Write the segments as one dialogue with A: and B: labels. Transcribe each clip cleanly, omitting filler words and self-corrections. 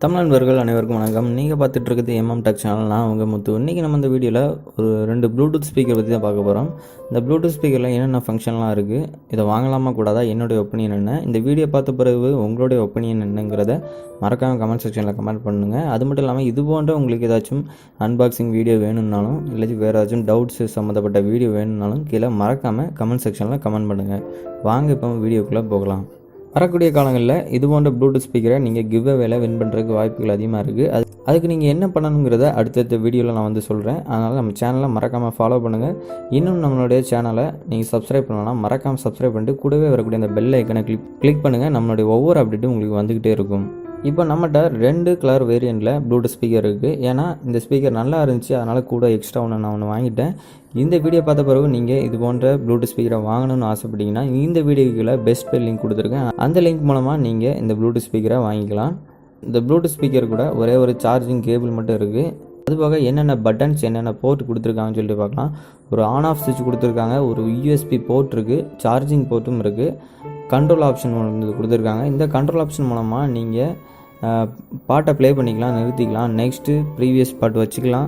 A: தமிழ் நண்பர்கள் அனைவருக்கும் வணக்கம். நீங்கள் பார்த்துட்டு இருக்கிறது டெக் சேனல். நான் உங்கள் முத்து. இன்றைக்கி நம்ம இந்த வீடியோவில் ஒரு 2 ப்ளூடூத் ஸ்பீக்கர் பற்றி தான் பார்க்க போகிறோம். இந்த ப்ளூடூத் ஸ்பீக்கரில் என்னென்ன ஃபங்க்ஷன்லாம் இருக்குது, இதை வாங்கலாமா கூடாதா, என்னுடைய ஒப்பீனியன் என்ன, இந்த வீடியோ பார்த்த பிறகு உங்களுடைய ஒப்பீனியன் என்னங்கிறத மறக்காமல் கமெண்ட் செக்ஷனில் கமெண்ட் பண்ணுங்கள். அது மட்டும் இல்லாமல் இது போன்ற உங்களுக்கு ஏதாச்சும் அன்பாக்சிங் வீடியோ வேணும்னாலும் இல்லை வேறு ஏதாச்சும் டவுட்ஸ் சம்மந்தப்பட்ட வீடியோ வேணும்னாலும் கீழே மறக்காமல் கமெண்ட் செக்ஷனில் கமெண்ட் பண்ணுங்கள். வாங்க இப்போ வீடியோக்குள்ளே போகலாம். வரக்கூடிய காலங்களில் இது போன்ற ப்ளூடூத் ஸ்பீக்கரை நீங்கள் கிவ் அவேல வின் பண்ணுறதுக்கு வாய்ப்புகள் அதிகமாக இருக்குது. அதுக்கு நீங்கள் என்ன பண்ணணுங்கிறத அடுத்தடுத்த வீடியோவில் நான் வந்து சொல்கிறேன். அதனால் நம்ம சேனலை மறக்காமல் ஃபாலோ பண்ணுங்கள். இன்னும் நம்மளுடைய சேனலை நீங்கள் சப்ஸ்கிரைப் பண்ணலாம், மறக்காமல் சப்ஸ்கிரைப் பண்ணிட்டு கூடவே வரக்கூடிய அந்த பெல் ஐக்கனை கிளிக் பண்ணுங்கள். நம்மளுடைய ஒவ்வொரு அப்டேட்டும் உங்களுக்கு வந்துக்கிட்டே இருக்கும். இப்போ நம்மகிட்ட 2 கலர் வேரியண்ட்டில் ப்ளூடூத் ஸ்பீக்கர் இருக்குது. ஏன்னா இந்த ஸ்பீக்கர் நல்லா இருந்துச்சு, அதனால் கூட எக்ஸ்ட்ரா நான் வாங்கிட்டேன். இந்த வீடியோ பார்த்த பிறகு நீங்கள் இது போன்ற ப்ளூடூத் ஸ்பீக்கரை வாங்கணும்னு ஆசைப்பட்டீங்கன்னா இந்த வீடியோக்குள்ள பெஸ்ட் பே லிங்க் கொடுத்துருக்கேன். அந்த லிங்க் மூலமாக நீங்கள் இந்த ப்ளூடூத் ஸ்பீக்கரை வாங்கிக்கலாம். இந்த ப்ளூடூத் ஸ்பீக்கர் கூட ஒரே ஒரு சார்ஜிங் கேபிள் மட்டும் இருக்குது. அதுபோக என்னென்ன பட்டன்ஸ் என்னென்ன போர்ட் கொடுத்துருக்காங்கன்னு சொல்லிட்டு பார்க்கலாம். ஒரு ஆன் ஆஃப் சுவிட்ச் கொடுத்துருக்காங்க, ஒரு யூஎஸ்பி போர்ட் இருக்குது, சார்ஜிங் போர்ட்டும் இருக்குது, கண்ட்ரோல் ஆப்ஷன் வந்து கொடுத்துருக்காங்க. இந்த கண்ட்ரோல் ஆப்ஷன் மூலமாக நீங்கள் பாட்டை ப்ளே பண்ணிக்கலாம், நிறுத்திக்கலாம், நெக்ஸ்ட்டு ப்ரீவியஸ் பாட்டு வச்சுக்கலாம்,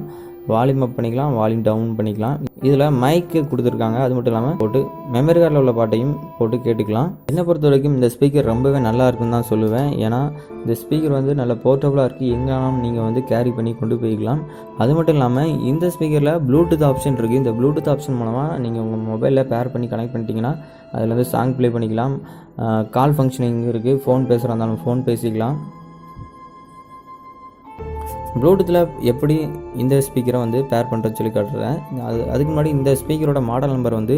A: வால்யூம் அப் பண்ணிக்கலாம், வால்யூம் டவுன் பண்ணிக்கலாம். இதில் மைக்கு கொடுத்துருக்காங்க. அது மட்டும் இல்லாமல் போட்டு மெமரி கார்டில் உள்ள பாட்டையும் போட்டு கேட்டுக்கலாம். என்னை பொறுத்த வரைக்கும் இந்த ஸ்பீக்கர் ரொம்பவே நல்லா இருக்குன்னு தான் சொல்லுவேன். ஏன்னா இந்த ஸ்பீக்கர் வந்து நல்ல போர்ட்டபுளாக இருக்குது, எங்கேனாலும் நீங்கள் வந்து கேரி பண்ணி கொண்டு போய்க்கலாம். அது மட்டும் இல்லாமல் இந்த ஸ்பீக்கரில் ப்ளூடூத் ஆப்ஷன் இருக்குது. இந்த ப்ளூடூத் ஆப்ஷன் மூலமாக நீங்கள் உங்கள் மொபைலில் பேர் பண்ணி கனெக்ட் பண்ணிட்டீங்கன்னா அதில் வந்து சாங் ப்ளே பண்ணிக்கலாம். கால் ஃபங்க்ஷனிங் இருக்குது, ஃபோன் பேசுகிறா இருந்தாலும் ஃபோன் பேசிக்கலாம். ப்ளூடூத்தில் எப்படி இந்த ஸ்பீக்கரை வந்து பேர் பண்ணுறதுன்னு சொல்லி காட்டுறேன். அதுக்கு முன்னாடி இந்த ஸ்பீக்கரோட மாடல் நம்பர் வந்து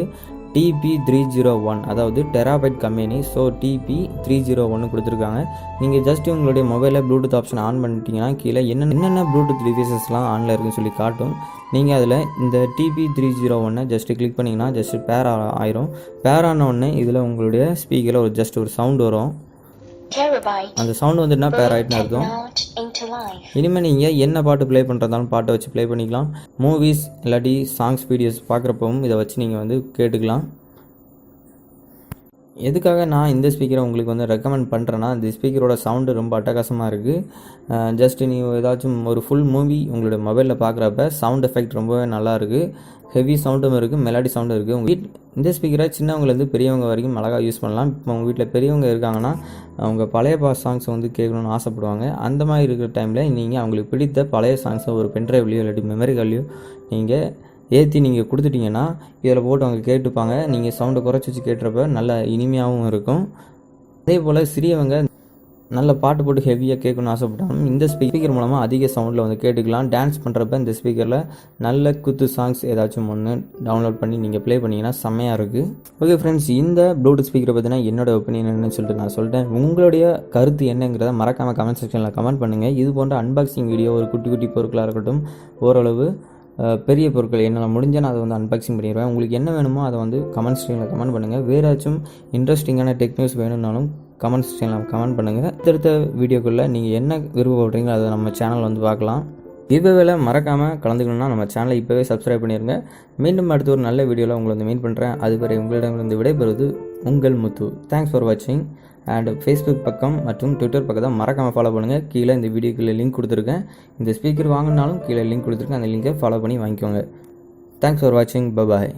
A: TP301, அதாவது டெராபைட் கம்பெனி. ஸோ TP301 கொடுத்துருக்காங்க. நீங்கள் ஜஸ்ட் உங்களுடைய மொபைலில் ப்ளூடூத் ஆப்ஷன் ஆன் பண்ணிட்டீங்கன்னா கீழே என்னென்ன ப்ளூடூத் டிவைசஸ்லாம் ஆனில் இருக்குன்னு சொல்லி காட்டும். நீங்கள் அதில் இந்த TP301 ஜஸ்ட்டு கிளிக் பண்ணிங்கன்னா ஜஸ்ட்டு பேர் ஆயிரும். பேர் ஆன உடனே இதில் உங்களுடைய ஸ்பீக்கரில் ஜஸ்ட் ஒரு சவுண்ட் வரும். அந்த சவுண்ட் வந்துட்டுனா பேர் ஆகிட்டுன்னு அர்த்தம். இனிமேல் நீங்கள் என்ன பாட்டு ப்ளே பண்ணுறதாலும் பாட்டை வச்சு ப்ளே பண்ணிக்கலாம். மூவிஸ் இல்லாட்டி சாங்ஸ் வீடியோஸ் பார்க்குறப்பவும் இதை வச்சு நீங்கள் வந்து கேட்டுக்கலாம். எதுக்காக நான் இந்த ஸ்பீக்கரை உங்களுக்கு வந்து ரெக்கமெண்ட் பண்ணுறேன்னா, இந்த ஸ்பீக்கரோட சவுண்டு ரொம்ப அட்டகாசமாக இருக்குது. ஜஸ்ட்டு நீங்கள் ஏதாச்சும் ஒரு ஃபுல் மூவி உங்களுடைய மொபைலில் பார்க்குறப்ப சவுண்ட் எஃபெக்ட் ரொம்பவே நல்லாயிருக்கு. ஹெவி சவுண்டும் இருக்குது, மெலடி சவுண்டும் இருக்குது. உங்கள் இந்த ஸ்பீக்கரை சின்னவங்கலேருந்து பெரியவங்க வரைக்கும் அழகாக யூஸ் பண்ணலாம். இப்போ உங்கள் வீட்டில் பெரியவங்க இருக்காங்கன்னா அவங்க பழைய சாங்ஸை வந்து கேட்கணுன்னு ஆசைப்படுவாங்க. அந்த மாதிரி இருக்கிற டைமில் நீங்கள் அவங்களுக்கு பிடித்த பழைய சாங்ஸை ஒரு பென்ட்ரைவ்லையோ இல்லாட்டி மெமரி கார்ட்லையோ நீங்கள் ஏற்றி நீங்கள் கொடுத்துட்டிங்கன்னா இதில் போட்டு அவங்க கேட்டுப்பாங்க. நீங்கள் சவுண்டை குறைச்சி வச்சு கேட்டுறப்ப நல்ல இனிமையாகவும் இருக்கும். அதே போல் சிறியவங்க நல்ல பாட்டு போட்டு ஹெவியாக கேட்கணும்னு ஆசைப்பட்டாலும் இந்த ஸ்பீக்கர் மூலமாக அதிக சவுண்டில் வந்து கேட்டுக்கலாம். டான்ஸ் பண்ணுறப்ப இந்த ஸ்பீக்கரில் நல்ல குத்து சாங்ஸ் ஏதாச்சும் ஒன்று டவுன்லோட் பண்ணி நீங்கள் ப்ளே பண்ணிங்கன்னா செம்மையாக இருக்குது. ஓகே ஃப்ரெண்ட்ஸ், இந்த ப்ளூடூத் ஸ்பீக்கரை பற்றினா என்னோட ஒப்பீனியன் என்னன்னு சொல்லிட்டு நான் சொல்லிட்டேன். உங்களுடைய கருத்து என்னங்கிறத மறக்காமல் கமெண்ட் செக்ஷனில் கமெண்ட் பண்ணுங்கள். இது போன்ற அன்பாக்சிங் வீடியோ, ஒரு குட்டி குட்டி பொருட்களாக இருக்கட்டும், ஓரளவு பெரிய பொருட்கள் என்னால் முடிஞ்சால் நான் அதை வந்து அன்பாக்சிங் பண்ணிடுவேன். உங்களுக்கு என்ன வேணுமோ அதை வந்து கமெண்ட் செக்ஷனில் கமெண்ட் பண்ணுங்கள். வேறு ஏதாச்சும் இன்ட்ரெஸ்டிங்கான டெக் நியூஸ் வேணும்னாலும் கமெண்ட் செக்ஷனில் கமெண்ட் பண்ணுங்கள். அடுத்த வீடியோக்குள்ளே நீங்கள் என்ன விருப்பப்படுறீங்களோ அதை நம்ம சேனல் வந்து பார்க்கலாம். இதுவேளை மறக்காமல் கலந்துக்கணும்னா நம்ம சேனலை இப்போவே சப்ஸ்கிரைப் பண்ணிடுங்க. மீண்டும் அடுத்த ஒரு நல்ல வீடியோவில் உங்களை வந்து மீட் பண்ணுறேன். அதுவரை உங்களிடமிருந்து விடைபெறுவது உங்கள் முத்து. தேங்க்ஸ் ஃபார் வாட்சிங். அண்ட் ஃபேஸ்புக் பக்கம் மற்றும் ட்விட்டர் பக்கத்தை மறக்காமல் ஃபாலோ பண்ணுங்கள். கீழே இந்த வீடியோக்குள்ளே லிங்க் கொடுத்துருக்கேன். இந்த ஸ்பீக்கர் வாங்கினாலும் கீழே லிங்க் கொடுத்துருக்கேன். அந்த லிங்கை ஃபாலோ பண்ணி வாங்கிக்கோங்க. தேங்க்ஸ் ஃபார் வாட்சிங். பாய்.